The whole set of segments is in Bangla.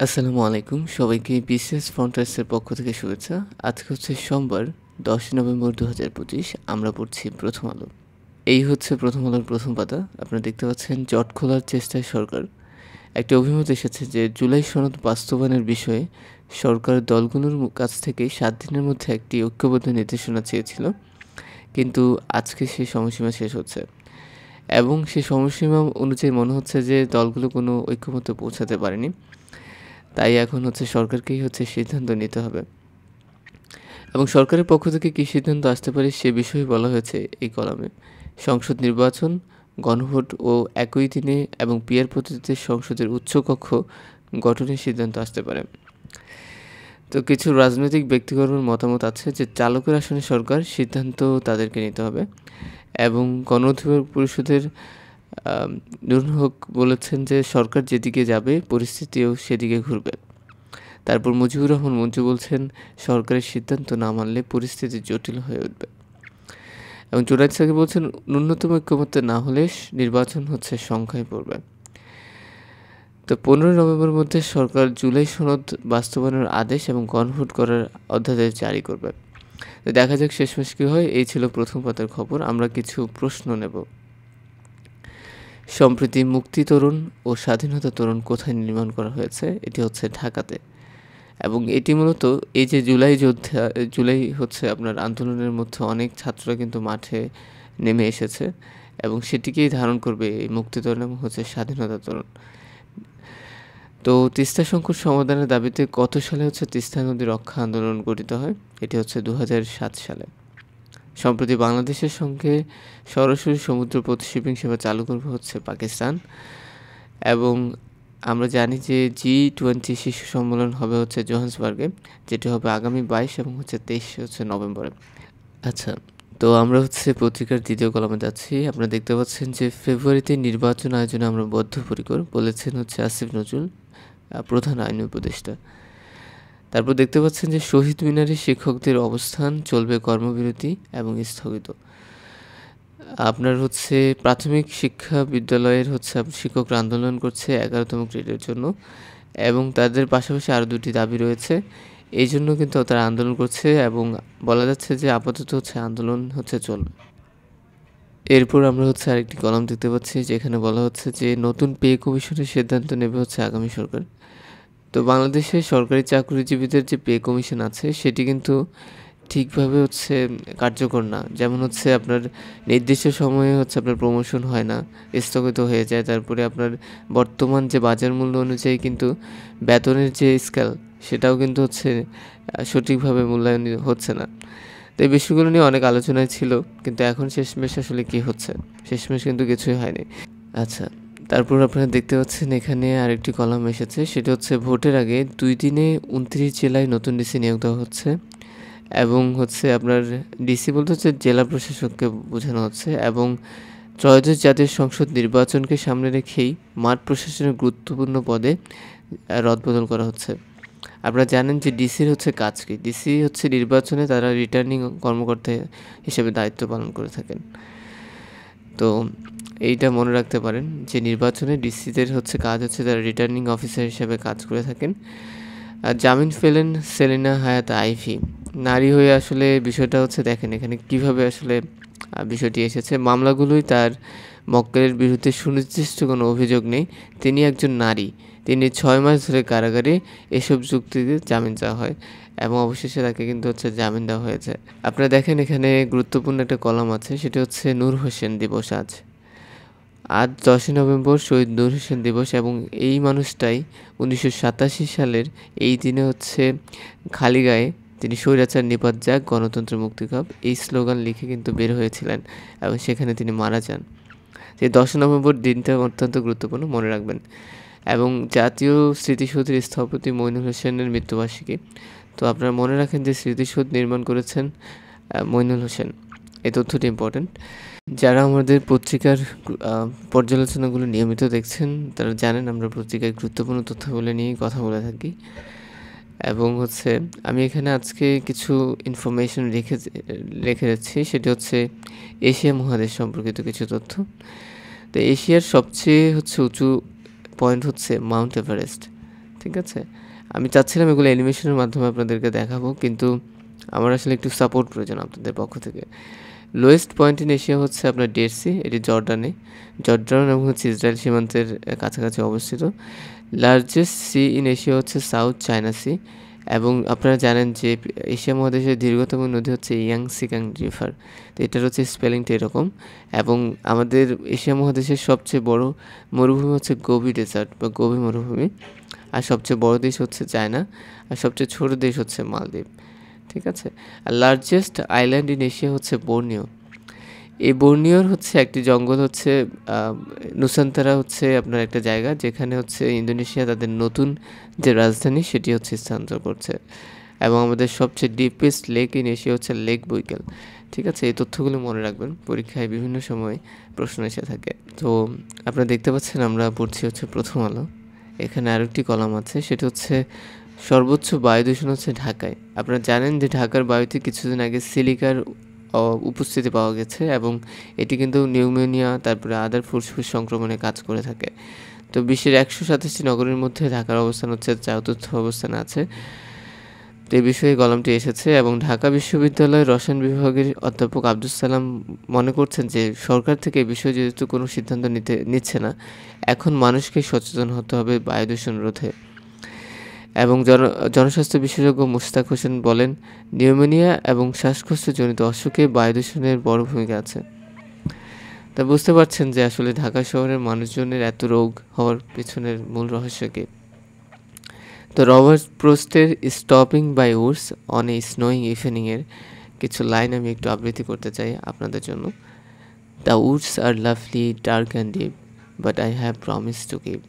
আসসালামু আলাইকুম। সবাইকে বিসিএস ফ্রন্টার্সের পক্ষ থেকে শুভেচ্ছা। আজকে হচ্ছে সোমবার ১০ নভেম্বর ২০২৫। আমরা পড়ছি প্রথম আলো। এই হচ্ছে প্রথম আলোর প্রথম পাতা। আপনারা দেখতে পাচ্ছেন জট খোলার চেষ্টায় সরকার। একটি অভিমত এসেছে যে জুলাই সনদ বাস্তবায়নের বিষয়ে সরকার দলগুলোর কাছ থেকে ৭ দিনের মধ্যে একটি ঐক্যবদ্ধ নির্দেশনা চেয়েছিল। কিন্তু আজকে সেই সময়সীমা শেষ হচ্ছে। এবং সেই সময়সীমা অনুযায়ী মনে হচ্ছে যে দলগুলো কোনো ঐক্যমত্যে পৌঁছাতে পারেনি। তাই এখন হচ্ছে সরকারকেই সিদ্ধান্ত নিতে হবে। এবং সরকারের পক্ষ থেকে কী সিদ্ধান্ত আসতে পারে সে বিষয়ে বলা হয়েছে এই কলামে। সংসদ নির্বাচন, গণভোট ও একই দিনে এবং পিআর পদ্ধতিতে সংসদের উচ্চকক্ষ গঠনের সিদ্ধান্ত আসতে পারে। তো কিছু রাজনৈতিক ব্যক্তিগণের মতামত আছে যে চালকের আসনে সরকার সিদ্ধান্ত তাদেরকে নিতে হবে। এবং গণ অধিকার পরিষদের নূর হক বলেছেন যে সরকার যেদিকে যাবে পরিস্থিতিও সেদিকে ঘুরবে। তারপর মুজিবুর রহমান মঞ্জু বলছেন সরকারের সিদ্ধান্ত না মানলে পরিস্থিতি জটিল হয়ে উঠবে। এবং জুনায়েদ সাকি বলছেন ন্যূনতম ঐক্যমত্যে না হলে নির্বাচন সংখ্যায় পড়বে। তো ১৫ নভেম্বরের মধ্যে সরকার জুলাই সনদ বাস্তবায়নের আদেশ এবং গণভোট করার অধ্যাদেশ জারি করবে। তো দেখা যাক শেষমেশ কী হয়। এই ছিল প্রথম পাতার খবর। আমরা কিছু প্রশ্ন নেব। সম্প্রতি মুক্তি তোরণ ও স্বাধীনতা তোরণ কোথায় নির্মাণ করা হয়েছে? এটি হচ্ছে ঢাকাতে। এবং এটি মূলত এই যে জুলাই আপনার আন্দোলনের মধ্যে অনেক ছাত্ররা কিন্তু মাঠে নেমে এসেছে এবং সেটিকেই ধারণ করবে এই মুক্তি তোরণ এবং স্বাধীনতা তোরণ। তো তিস্তা সংকট সমাধানের দাবিতে কত সালে তিস্তা নদী রক্ষা আন্দোলন গঠিত হয়? এটি ২০০৭ সালে। সম্প্রতি বাংলাদেশের সঙ্গে সরাসরি সমুদ্রপথ শিপিং সেবা চালু করবে পাকিস্তান। এবং আমরা জানি যে G20 শীর্ষ সম্মেলন হবে জোহান্সবার্গে, যেটি হবে আগামী ২২ এবং ২৩ নভেম্বরে। আচ্ছা, তো আমরা পত্রিকার দ্বিতীয় কলামে যাচ্ছি। আপনারা দেখতে পাচ্ছেন যে ফেব্রুয়ারিতে নির্বাচন আয়োজনে আমরা বদ্ধপরিকর, বলেছেন আসিফ নজরুল, প্রধান আইন উপদেষ্টা। তারপর দেখতে পাচ্ছেন যে শহীদ মিনারে শিক্ষকদের অবস্থান, চলবে কর্মবিরতি এবং স্থগিত। আপনার প্রাথমিক শিক্ষা বিদ্যালয়ের শিক্ষকরা আন্দোলন করছে ১১তম গ্রেডের জন্য এবং তাদের পাশাপাশি আরও ২টি দাবি রয়েছে। এই জন্য কিন্তু তারা আন্দোলন করছে এবং বলা যাচ্ছে যে আপাতত আন্দোলন চলবে। এরপর আমরা আরেকটি কলাম দেখতে পাচ্ছি যেখানে বলা হচ্ছে যে নতুন পে কমিশনের সিদ্ধান্ত নেবে আগামী সরকার। তো বাংলাদেশে সরকারি চাকরিজীবীদের যে পে কমিশন আছে সেটি কিন্তু ঠিকভাবে কার্যকর না। যেমন আপনার নির্দিষ্ট সময়ে আপনার প্রমোশন হয় না, স্থগিত হয়ে যায়। তারপরে আপনার বর্তমান যে বাজার মূল্য অনুযায়ী কিন্তু বেতনের যে স্কেল সেটাও কিন্তু সঠিকভাবে মূল্যায়ন হচ্ছে না। তো এই বিষয়গুলো নিয়ে অনেক আলোচনায় ছিল, কিন্তু এখন শেষমেশ আসলে কী হচ্ছে? শেষমেশ কিন্তু কিছুই হয়নি। আচ্ছা, তারপর আপনারা দেখতে পাচ্ছেন এখানে আরেকটি কলাম এসেছে, সেটা ভোটের আগে ২ দিনে ২৯ জেলায় নতুন ডিসি নিয়োগ দেওয়া হচ্ছে। এবং আপনার ডিসি বলতে জেলা প্রশাসককে বোঝানো হচ্ছে। এবং ত্রয়োদশ জাতীয় সংসদ নির্বাচনকে সামনে রেখেই মাঠ প্রশাসনের গুরুত্বপূর্ণ পদে রদবদল করা হচ্ছে। আপনারা জানেন যে ডিসির কাজ কী? ডিসি নির্বাচনে তারা রিটার্নিং কর্মকর্তা হিসেবে দায়িত্ব পালন করে থাকেন। তো এইটা মনে রাখতে পারেন যে নির্বাচনে ডিসিদের কাজ তারা রিটার্নিং অফিসার হিসেবে কাজ করে থাকেন। আর জামিন পেলেন সেলিনা হায়াত আইভী। নারী হয়ে আসলে বিষয়টা দেখেন এখানে কীভাবে আসলে বিষয়টি এসেছে। মামলাগুলোই তার মক্কেলের বিরুদ্ধে সুনির্দিষ্ট কোনো অভিযোগ নেই। তিনি একজন নারী। তিনি ৬ মাস ধরে কারাগারে এসব যুক্তিতে জামিন চাওয়া হয় এবং অবশেষে তাকে কিন্তু জামিন দেওয়া হয়েছে। আপনারা দেখেন এখানে গুরুত্বপূর্ণ একটা কলাম আছে, সেটি নূর হোসেন দিবস। আজ ১০ নভেম্বর শহীদ নূর হোসেন দিবস এবং এই মানুষটাই ১৯৮৭ সালের এই দিনে খালি গায়ে তিনি স্বৈরাচার নিপাত যাক, গণতন্ত্র মুক্তি কাপ এই স্লোগান লিখে কিন্তু বের হয়েছিলেন এবং সেখানে তিনি মারা যান। এই ১০ নভেম্বর দিনটা অত্যন্ত গুরুত্বপূর্ণ, মনে রাখবেন। এবং জাতীয় স্মৃতিসৌধের স্থপতি মইনুল হোসেনের মৃত্যুবার্ষিকী। তো আপনারা মনে রাখেন যে স্মৃতিসৌধ নির্মাণ করেছেন মইনুল হোসেন। এই তথ্যটি ইম্পর্ট্যান্ট। যারা আমাদের পত্রিকার পর্যালোচনাগুলো নিয়মিত দেখছেন তারা জানেন আমরা পত্রিকায় গুরুত্বপূর্ণ তথ্যগুলো নিয়েই কথা বলে থাকি। এবং আমি এখানে আজকে কিছু ইনফরমেশন রেখে যাচ্ছি, সেটি এশিয়া মহাদেশ সম্পর্কিত কিছু তথ্য। তো এশিয়ার সবচেয়ে উঁচু পয়েন্ট মাউন্ট এভারেস্ট। তো ঠিক আছে? আমি চাচ্ছিলাম এগুলো অ্যানিমেশনের মাধ্যমে আপনাদেরকে দেখাবো, কিন্তু আমার আসলে একটু সাপোর্ট প্রয়োজন আপনাদের পক্ষ থেকে। লোয়েস্ট পয়েন্ট ইন এশিয়া হচ্ছে আপনার ডেড সি, এটি জর্ডান এবং হচ্ছে ইসরায়েল সীমান্তের কাছাকাছি অবস্থিত। লার্জেস্ট সি ইন এশিয়া হচ্ছে সাউথ চায়না সি, এবং আপনারা জানেন যে এশিয়া মহাদেশের দীর্ঘতম নদী হচ্ছে ইয়াংসিকিয়াং রিভার। তো এটার হচ্ছে স্পেলিংটা এরকম। এবং আমাদের এশিয়া মহাদেশের সবচেয়ে বড় মরুভূমি হচ্ছে গোবি ডেজার্ট বা গোবি মরুভূমি, আর সবচেয়ে বড় দেশ হচ্ছে চায়না, আর সবচেয়ে ছোট দেশ হচ্ছে মালদ্বীপ। ঠিক আছে? আর লার্জেস্ট আইল্যান্ড ইন এশিয়া হচ্ছে বর্নিও। এই বর্নিওর হচ্ছে একটি জঙ্গল হচ্ছে নুসান্তারা হচ্ছে আপনার একটা জায়গা, যেখানে হচ্ছে ইন্দোনেশিয়া তাদের নতুন যে রাজধানী সেটি হচ্ছে স্থানান্তর করছে। এবং আমাদের সবচেয়ে ডিপেস্ট লেক ইন এশিয়া হচ্ছে লেক বৈকাল। ঠিক আছে? এই তথ্যগুলো মনে রাখবেন, পরীক্ষায় বিভিন্ন সময় প্রশ্ন এসে থাকে। তো আপনারা দেখতে পাচ্ছেন আমরা পড়ছি হচ্ছে প্রথম আলো। এখানে আরেকটি কলাম আছে, সেটা হচ্ছে সর্বোচ্চ বায়ু দূষণ হচ্ছে ঢাকায়। আপনারা জানেন যে ঢাকার বায়ুতে কিছুদিন আগে সিলিকার উপস্থিতি পাওয়া গেছে, এবং এটি কিন্তু নিউমোনিয়া তারপরে আদার ফুসফুস সংক্রমণে কাজ করে থাকে। তো বিশ্বের 127টি নগরের মধ্যে ঢাকার অবস্থান হচ্ছে 4র্থ অবস্থানে আছে। তো এই বিষয়ে কলামটি এসেছে, এবং ঢাকা বিশ্ববিদ্যালয়ের রসায়ন বিভাগের অধ্যাপক আব্দুস সালাম মনে করছেন যে সরকার থেকে এই বিষয়ে যেহেতু কোনো সিদ্ধান্ত নিচ্ছে না, এখন মানুষকে সচেতন হতে হবে বায়ু দূষণ রোধে। এবং জনস্বাস্থ্য বিশেষজ্ঞ মুশতাক হোসেন বলেন, নিউমোনিয়া এবং শ্বাসকষ্টজনিত অসুখে বায়ু দূষণের বড় ভূমিকা আছে। তা বুঝতে পারছেন যে আসলে ঢাকা শহরের মানুষজনের এত রোগ হওয়ার পেছনের মূল রহস্য কী। তো রবার্ট ফ্রস্টের stopping by woods on a snowing ইভিনিংয়ের কিছু লাইন আমি একটু আবৃত্তি করতে চাই আপনাদের জন্য। The woods are lovely dark and deep, but I have promise to keep,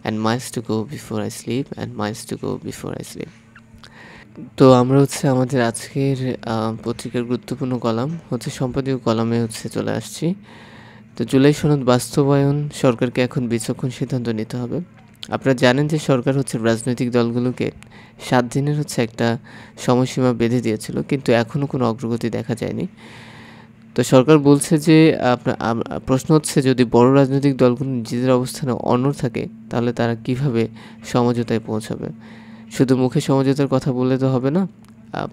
and miles to go before I sleep, and miles to go before I sleep. তো আমরা হচ্ছে আমাদের আজকের পত্রিকার গুরুত্বপূর্ণ কলাম হচ্ছে সম্পাদকীয় কলামে হচ্ছে চলে আসছি। তো জুলাই সনদ বাস্তবায়ন সরকারকে এখন বিচক্ষণ সিদ্ধান্ত নিতে হবে। আপনারা জানেন যে সরকার হচ্ছে রাজনৈতিক দলগুলোকে 7 দিনের হচ্ছে একটা সময়সীমা বেঁধে দিয়েছিল, কিন্তু এখনও কোনো অগ্রগতি দেখা যায়নি। তো সরকার বলছে যে প্রশ্ন হচ্ছে, যদি বড় রাজনৈতিক দলগুলো নিজেদের অবস্থানে অনড় থাকে তাহলে তারা কিভাবে সমঝোতায় পৌঁছাবে। শুধু মুখে সমঝোতার কথা বললে তো হবে না,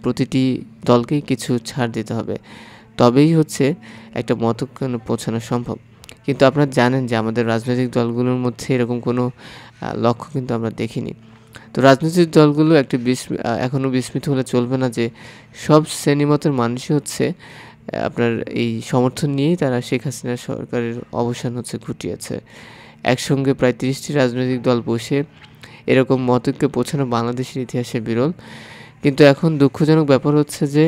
প্রতিটি দলকেই কিছু ছাড় দিতে হবে, তবেই হচ্ছে একটা মতক্ষণে পৌঁছানো সম্ভব। কিন্তু আপনারা জানেন যে আমাদের রাজনৈতিক দলগুলোর মধ্যে এরকম কোনো লক্ষ্য কিন্তু আমরা দেখিনি। তো রাজনৈতিক দলগুলো এখনও বিস্মিত হলে চলবে না যে সব শ্রেণীমতের মানুষই হচ্ছে আপনার এই সমর্থন নিয়েই তারা শেখ হাসিনার সরকারের অবসান হচ্ছে ঘটিয়েছে। একসঙ্গে প্রায় 30টি রাজনৈতিক দল বসে এরকম মতৈক্যে পৌঁছানো বাংলাদেশের ইতিহাসে বিরল। কিন্তু এখন দুঃখজনক ব্যাপার হচ্ছে যে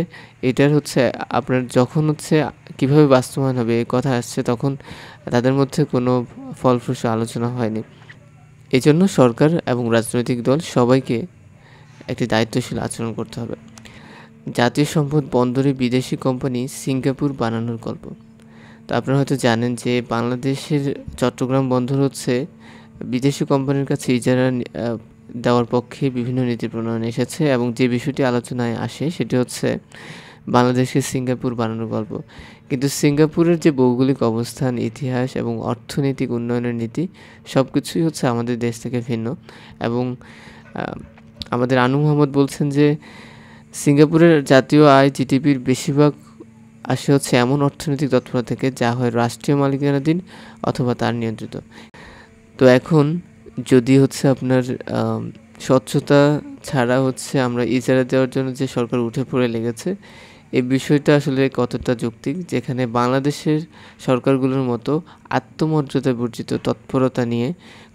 এটার হচ্ছে আপনার যখন হচ্ছে কীভাবে বাস্তবায়ন হবে এই কথা আসছে, তখন তাদের মধ্যে কোনো ফলপ্রসূ আলোচনা হয়নি। এই জন্য সরকার এবং রাজনৈতিক দল সবাইকে একটি দায়িত্বশীল আচরণ করতে হবে। জাতীয় সম্পদ বন্দরে বিদেশি কোম্পানি সিঙ্গাপুর বানানোর গল্প। তো আপনারা হয়তো জানেন যে বাংলাদেশের চট্টগ্রাম বন্দর হচ্ছে বিদেশি কোম্পানির কাছে ইজারা দেওয়ার পক্ষে বিভিন্ন নীতি প্রণয়ন এসেছে, এবং যে বিষয়টি আলোচনায় আসে সেটি হচ্ছে বাংলাদেশকে সিঙ্গাপুর বানানোর গল্প। কিন্তু সিঙ্গাপুরের যে ভৌগোলিক অবস্থান, ইতিহাস এবং অর্থনৈতিক উন্নয়নের নীতি সব কিছুই হচ্ছে আমাদের দেশ থেকে ভিন্ন। এবং আমাদের আনু মোহাম্মদ বলছেন যে সিঙ্গাপুরের জাতীয় আয় জিডিপির বেশিরভাগ আসে হচ্ছে এমন অর্থনৈতিক তৎপরতা থেকে যা হয় রাষ্ট্রীয় মালিকানাধীন অথবা তার নিয়ন্ত্রিত। তো এখন যদি হচ্ছে আপনার স্বচ্ছতা ছাড়া হচ্ছে আমরা ইজারা দেওয়ার জন্য যে সরকার উঠে পড়ে লেগেছে, এই বিষয়টা আসলে কতটা যৌক্তিক, যেখানে বাংলাদেশের সরকারগুলোর মতো আত্মমর্যাদা বর্জিত তৎপরতা নিয়ে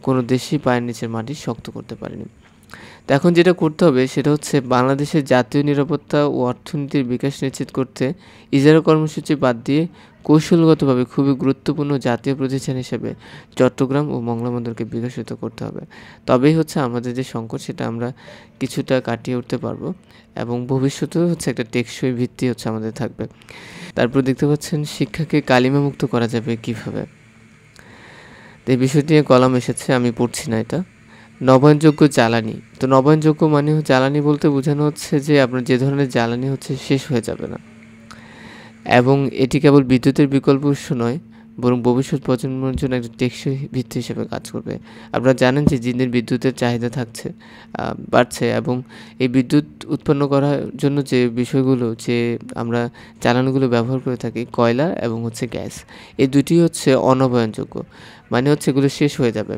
কোনো দেশই পায়ের নিচের মাটি শক্ত করতে পারেনি। তো এখন যেটা করতে হবে সেটা হচ্ছে বাংলাদেশের জাতীয় নিরাপত্তা ও অর্থনীতির বিকাশ নিশ্চিত করতে ইজারা কর্মসূচি বাদ দিয়ে কৌশলগতভাবে খুবই গুরুত্বপূর্ণ জাতীয় প্রতিষ্ঠান হিসেবে চট্টগ্রাম ও মংলা বন্দরকে বিকশিত করতে হবে। তবেই হচ্ছে আমাদের যে সংকট সেটা আমরা কিছুটা কাটিয়ে উঠতে পারবো, এবং ভবিষ্যতেও হচ্ছে একটা টেকসই ভিত্তি হচ্ছে আমাদের থাকবে। তারপর দেখতে পাচ্ছেন শিক্ষাকে কালিমামুক্ত করা যাবে কিভাবে। তো এই বিষয়টি নিয়ে কলাম এসেছে, আমি পড়ছি না এটা। নবায়নযোগ্য জ্বালানি। তো নবায়নযোগ্য মানে জ্বালানি বলতে বোঝানো হচ্ছে যে আপনার যে ধরনের জ্বালানি হচ্ছে শেষ হয়ে যাবে না, এবং এটি কেবল বিদ্যুতের বিকল্প উৎস নয়, বরং ভবিষ্যৎ প্রজন্মের জন্য একটা টেকসই ভিত্তি হিসেবে কাজ করবে। আপনারা জানেন যে দিনের বিদ্যুতের চাহিদা বাড়ছে এবং এই বিদ্যুৎ উৎপন্ন করার জন্য যে বিষয়গুলো যে আমরা জ্বালানিগুলো ব্যবহার করে থাকি কয়লা এবং হচ্ছে গ্যাস। এই দুটি হচ্ছে অনবায়নযোগ্য। মানে হচ্ছে এগুলো শেষ হয়ে যাবে।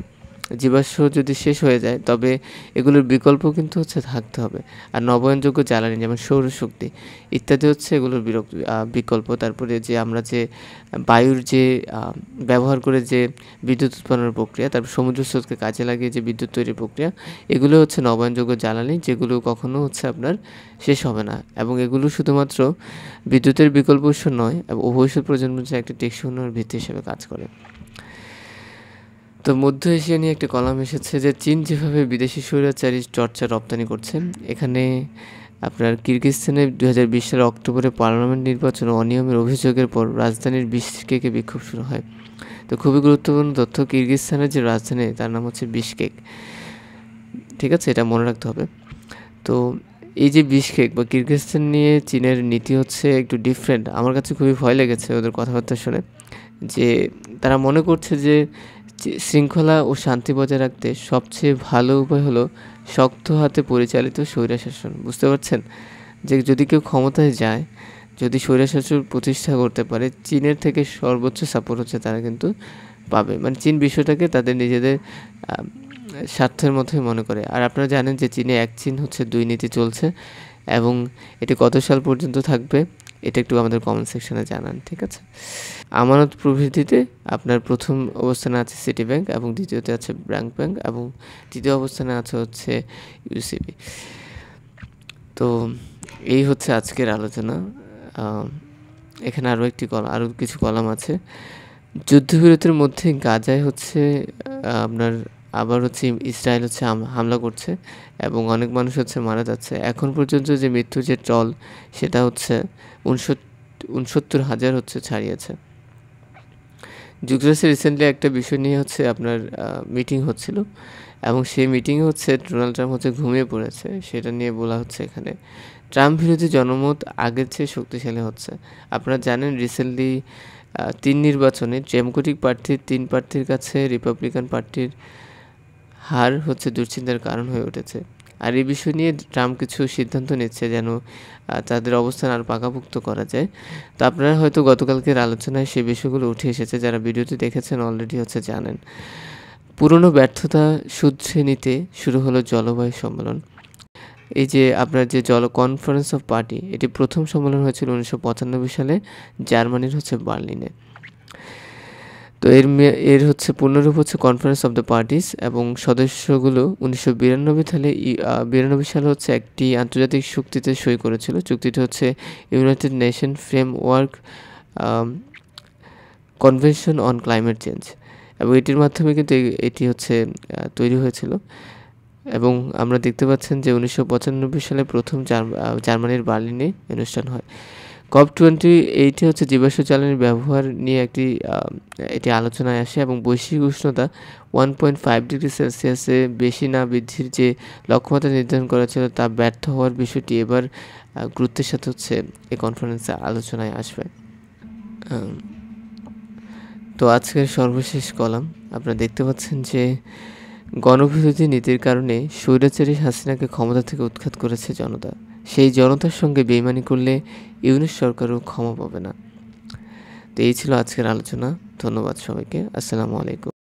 জীবাশ্ম যদি শেষ হয়ে যায় তবে এগুলোর বিকল্প কিন্তু হচ্ছে থাকতে হবে। আর নবায়নযোগ্য জ্বালানি যেমন সৌরশক্তি ইত্যাদি হচ্ছে এগুলোর বিকল্প। তারপরে যে আমরা যে বায়ুর যে ব্যবহার করে যে বিদ্যুৎ উৎপাদনের প্রক্রিয়া, তারপর সমুদ্র স্রোতকে কাজে লাগিয়ে যে বিদ্যুৎ তৈরির প্রক্রিয়া, এগুলো হচ্ছে নবায়নযোগ্য জ্বালানি যেগুলো কখনো হচ্ছে আপনার শেষ হবে না। এবং এগুলো শুধুমাত্র বিদ্যুতের বিকল্প উৎস নয় এবং ভবিষ্যৎ প্রজন্মের জন্য একটা টেকসই উন্নয়নের ভিত্তি হিসেবে কাজ করে। তো মধ্য এশিয়া নিয়ে একটা কলাম এসেছে যে চীন যেভাবে বিদেশি স্বৈরাচারী চর্চা রপ্তানি করছে, এখানে আপনার কিরগিজস্তানে 2020 সালের অক্টোবরে পার্লামেন্ট নির্বাচন ও অনিয়মের অভিযোগের পর রাজধানীর বিশকেকে বিক্ষোভ শুরু হয়। তো খুবই গুরুত্বপূর্ণ তথ্য, কিরগিজস্তানের যে রাজধানী তার নাম হচ্ছে বিশকেক। ঠিক আছে, এটা মনে রাখতে হবে। তো এই যে বিশকেক বা কিরগিজস্তান নিয়ে চীনের নীতি হচ্ছে একটু ডিফারেন্ট। আমার কাছে খুবই ভয় লেগেছে ওদের কথাবার্তা শুনে, যে তারা মনে করছে যে শৃঙ্খলা ও শান্তি বজায় রাখতে সবচেয়ে ভালো উপায় হলো শক্ত হাতে পরিচালিত স্বৈরশাসন। বুঝতে পারছেন যে যদি কেউ ক্ষমতায় যায়, যদি স্বৈরশাসন প্রতিষ্ঠা করতে পারে, চীনের থেকে সর্বোচ্চ সাপোর্ট হচ্ছে তারা কিন্তু পাবে। মানে চীন বিষয়টাকে তাদের নিজেদের স্বার্থের মতোই মনে করে। আর আপনারা জানেন যে চীনে এক চীন হচ্ছে দুই নীতি চলছে এবং এটি কত সাল পর্যন্ত থাকবে এটা একটু আমাদের কমেন্ট সেকশনে জানান। ঠিক আছে, আমানত প্রবৃদ্ধিতে আপনার প্রথম অবস্থানে আছে সিটি ব্যাংক এবং দ্বিতীয়তে আছে ব্র্যাক ব্যাংক এবং তৃতীয় অবস্থানে আছে হচ্ছে ইউসিবি। তো এই হচ্ছে আজকের আলোচনা। এখানে আরও কিছু কলাম আছে। যুদ্ধবিরতির মধ্যে গাজায় হচ্ছে আপনার আবার হচ্ছে ইসরায়েল হচ্ছে হামলা করছে এবং অনেক মানুষ হচ্ছে মারা যাচ্ছে। এখন পর্যন্ত যে মৃত্যুর যে টল সেটা হচ্ছে 69,000 হচ্ছে ছাড়িয়েছে। যুক্তরাষ্ট্রে রিসেন্টলি একটা বিষয় নিয়ে হচ্ছে আপনার মিটিং হচ্ছিল এবং সেই মিটিংয়ে হচ্ছে ডোনাল্ড ট্রাম্প হচ্ছে ঘুমিয়ে পড়েছে, সেটা নিয়ে বলা হচ্ছে এখানে। ট্রাম্প বিরোধী জনমত আগের চেয়ে শক্তিশালী হচ্ছে। আপনারা জানেন রিসেন্টলি 3 নির্বাচনে ডেমোক্রেটিক প্রার্থীর 3 প্রার্থীর কাছে রিপাবলিকান পার্টির হার হচ্ছে দুশ্চিন্তার কারণ হয়ে উঠেছে। আর এই বিষয় নিয়ে ট্রাম্প কিছু সিদ্ধান্ত নিচ্ছে যেন তাদের অবস্থান আর পাকাপোক্ত করা যায়। তো আপনারা হয়তো গতকালকের আলোচনায় সেই বিষয়গুলো উঠে এসেছে, যারা ভিডিওটি দেখেছেন অলরেডি হচ্ছে জানেন। পুরনো ব্যর্থতা শুধরে নিতে শুরু হলো জলবায়ু সম্মেলন। এই যে আপনার যে কনফারেন্স অফ পার্টি, এটি প্রথম সম্মেলন হয়েছিল 1995 সালে জার্মানির হচ্ছে বার্লিনে। তো এর হচ্ছে পূর্ণরূপ হচ্ছে কনফারেন্স অফ দ্য পার্টিস এবং সদস্যগুলো 1992 সালে হচ্ছে একটি আন্তর্জাতিক চুক্তিতে সই করেছিল। চুক্তিটি হচ্ছে United nation framework convention on climate change এবং এটির মাধ্যমে কিন্তু এটি হচ্ছে তৈরি হয়েছিল। এবং আমরা দেখতে পাচ্ছেন যে 1995 সালে প্রথম জার্মানির বার্লিনে অনুষ্ঠান হয়। COP28 হচ্ছে জীবাশ্ম জ্বালানির ব্যবহার নিয়ে এটি আলোচনায় আসে এবং বৈশ্বিক উষ্ণতা 1.5 ডিগ্রি সেলসিয়াসে বেশি না বৃদ্ধির যে লক্ষ্যমাত্রা নির্ধারণ করা ছিল তা ব্যর্থ হওয়ার বিষয়টি এবার গুরুত্বের সাথে হচ্ছে এই কনফারেন্সে আলোচনায় আসবে। তো আজকের সর্বশেষ কলাম, আপনারা দেখতে পাচ্ছেন যে গণবিরোধী নীতির কারণে স্বৈরাচারী হাসিনাকে ক্ষমতা থেকে উৎখাত করেছে জনতা। সেই জনতার সঙ্গে বেইমানি করলে ইউনিট সরকারও ক্ষমা পাবে না। তো এই ছিল আজকের আলোচনা। ধন্যবাদ সবাইকে। আসসালামু আলাইকুম।